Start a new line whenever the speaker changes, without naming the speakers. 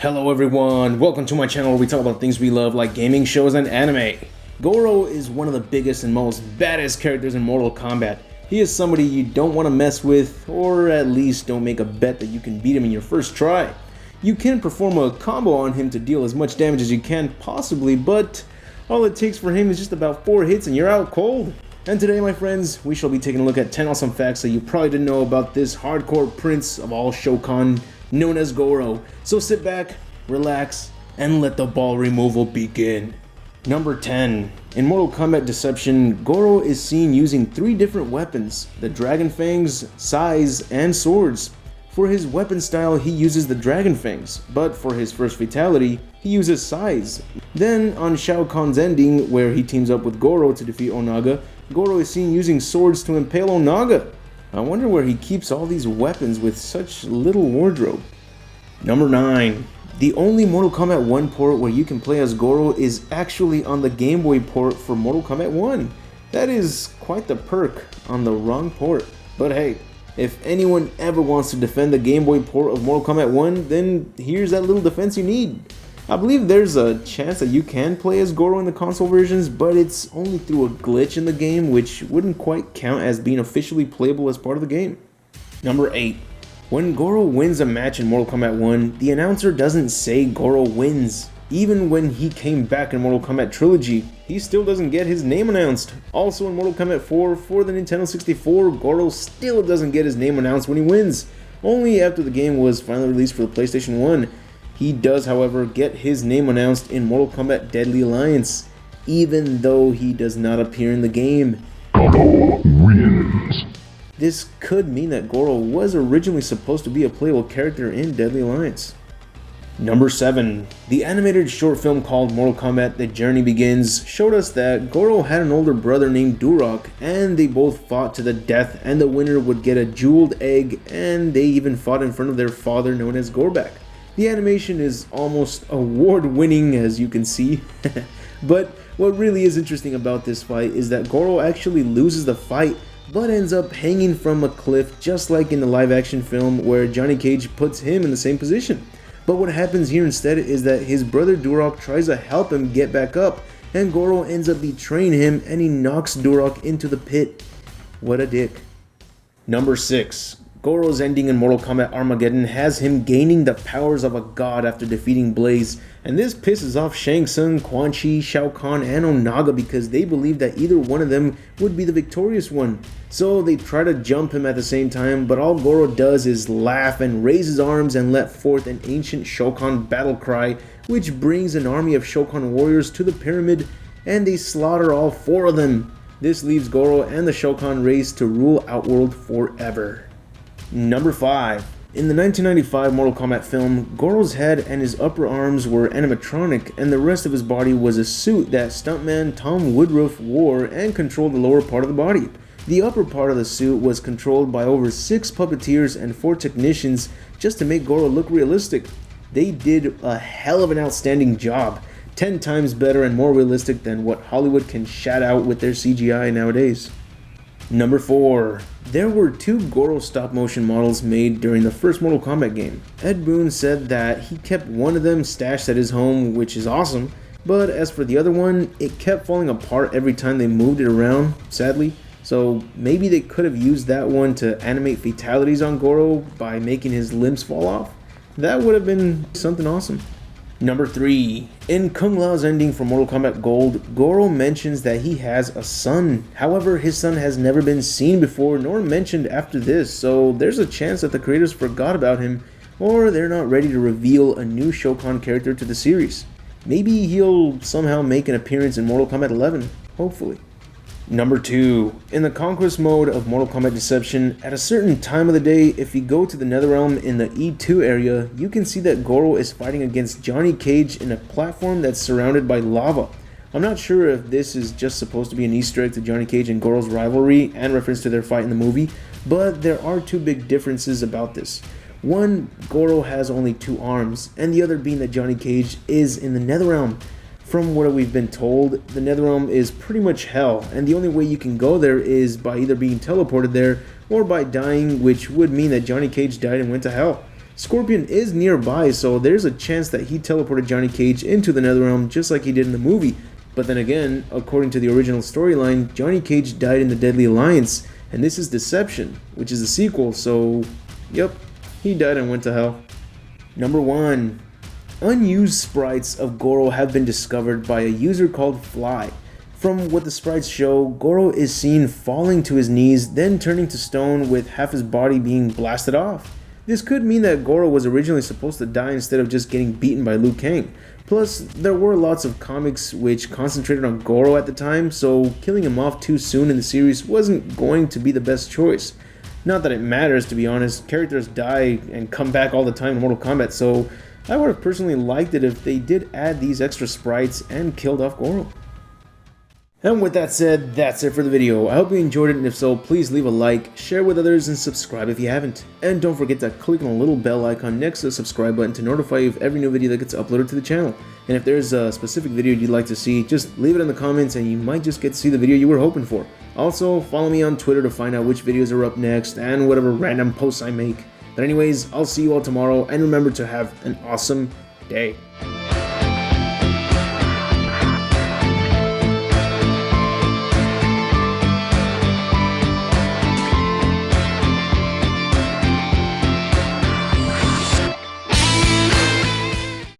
Hello everyone, welcome to my channel where we talk about things we love like gaming shows and anime. Goro is one of the biggest and most badass characters in Mortal Kombat. He is somebody you don't want to mess with, or at least don't make a bet that you can beat him in your first try. You can perform a combo on him to deal as much damage as you can possibly, but all it takes for him is just about 4 hits and you're out cold. And today, my friends, we shall be taking a look at 10 awesome facts that you probably didn't know about this hardcore prince of all Shokan known as Goro. So sit back, relax, and let the ball removal begin. Number 10. In Mortal Kombat Deception, Goro is seen using 3 different weapons: the Dragon Fangs, Sais, and swords. For his weapon style, he uses the Dragon Fangs, but for his first fatality, he uses Sais. Then, on Shao Kahn's ending, where he teams up with Goro to defeat Onaga, Goro is seen using swords to impale Onaga. I wonder where he keeps all these weapons with such little wardrobe. Number 9. The only Mortal Kombat 1 port where you can play as Goro is actually on the Game Boy port for Mortal Kombat 1. That is quite the perk on the wrong port. But hey, if anyone ever wants to defend the Game Boy port of Mortal Kombat 1, then here's that little defense you need. I believe there's a chance that you can play as Goro in the console versions, but it's only through a glitch in the game, which wouldn't quite count as being officially playable as part of the game. Number 8. When Goro wins a match in Mortal Kombat 1, the announcer doesn't say Goro wins. Even when he came back in Mortal Kombat Trilogy, he still doesn't get his name announced. Also in Mortal Kombat 4 for the Nintendo 64, Goro still doesn't get his name announced when he wins. Only after the game was finally released for the PlayStation 1. He does, however, get his name announced in Mortal Kombat Deadly Alliance, even though he does not appear in the game.
Goro wins.
This could mean that Goro was originally supposed to be a playable character in Deadly Alliance. Number 7. The animated short film called Mortal Kombat The Journey Begins showed us that Goro had an older brother named Durok, and they both fought to the death, and the winner would get a jeweled egg, and they even fought in front of their father known as Gorbak. The animation is almost award-winning, as you can see. But what really is interesting about this fight is that Goro actually loses the fight, but ends up hanging from a cliff, just like in the live-action film where Johnny Cage puts him in the same position. But what happens here instead is that his brother Durok tries to help him get back up, and Goro ends up betraying him, and he knocks Durok into the pit. What a dick. Number 6. Goro's ending in Mortal Kombat Armageddon has him gaining the powers of a god after defeating Blaze, and this pisses off Shang Tsung, Quan Chi, Shao Kahn, and Onaga because they believe that either one of them would be the victorious one. So they try to jump him at the same time, but all Goro does is laugh and raise his arms and let forth an ancient Shokan battle cry, which brings an army of Shokan warriors to the pyramid, and they slaughter all 4 of them. This leaves Goro and the Shokan race to rule Outworld forever. Number 5. In the 1995 Mortal Kombat film, Goro's head and his upper arms were animatronic, and the rest of his body was a suit that stuntman Tom Woodruff wore and controlled the lower part of the body. The upper part of the suit was controlled by over 6 puppeteers and 4 technicians just to make Goro look realistic. They did a hell of an outstanding job, 10 times better and more realistic than what Hollywood can shout out with their CGI nowadays. Number 4. There were 2 Goro stop-motion models made during the first Mortal Kombat game. Ed Boon said that he kept one of them stashed at his home, which is awesome, but as for the other one, it kept falling apart every time they moved it around, sadly. So maybe they could have used that one to animate fatalities on Goro by making his limbs fall off. That would have been something awesome. Number 3. In Kung Lao's ending for Mortal Kombat Gold, Goro mentions that he has a son. However, his son has never been seen before nor mentioned after this, so there's a chance that the creators forgot about him, or they're not ready to reveal a new Shokan character to the series. Maybe he'll somehow make an appearance in Mortal Kombat 11, hopefully. Number 2. In the Conquest mode of Mortal Kombat Deception, at a certain time of the day, if you go to the Netherrealm in the E2 area, you can see that Goro is fighting against Johnny Cage in a platform that's surrounded by lava. I'm not sure if this is just supposed to be an Easter egg to Johnny Cage and Goro's rivalry and reference to their fight in the movie, but there are 2 big differences about this. One, Goro has only 2 arms, and the other being that Johnny Cage is in the Netherrealm. From what we've been told, the Netherrealm is pretty much hell, and the only way you can go there is by either being teleported there or by dying, which would mean that Johnny Cage died and went to hell. Scorpion is nearby, so there's a chance that he teleported Johnny Cage into the Netherrealm just like he did in the movie. But then again, according to the original storyline, Johnny Cage died in the Deadly Alliance, and this is Deception, which is the sequel, so yep, he died and went to hell. Number 1. Unused sprites of Goro have been discovered by a user called Fly. From what the sprites show, Goro is seen falling to his knees, then turning to stone with half his body being blasted off. This could mean that Goro was originally supposed to die instead of just getting beaten by Liu Kang. Plus, there were lots of comics which concentrated on Goro at the time, so killing him off too soon in the series wasn't going to be the best choice. Not that it matters, to be honest, characters die and come back all the time in Mortal Kombat, so I would have personally liked it if they did add these extra sprites and killed off Goro. And with that said, that's it for the video. I hope you enjoyed it, and if so, please leave a like, share with others, and subscribe if you haven't. And don't forget to click on the little bell icon next to the subscribe button to notify you of every new video that gets uploaded to the channel. And if there's a specific video you'd like to see, just leave it in the comments and you might just get to see the video you were hoping for. Also, follow me on Twitter to find out which videos are up next and whatever random posts I make. But anyways, I'll see you all tomorrow, and remember to have an awesome day.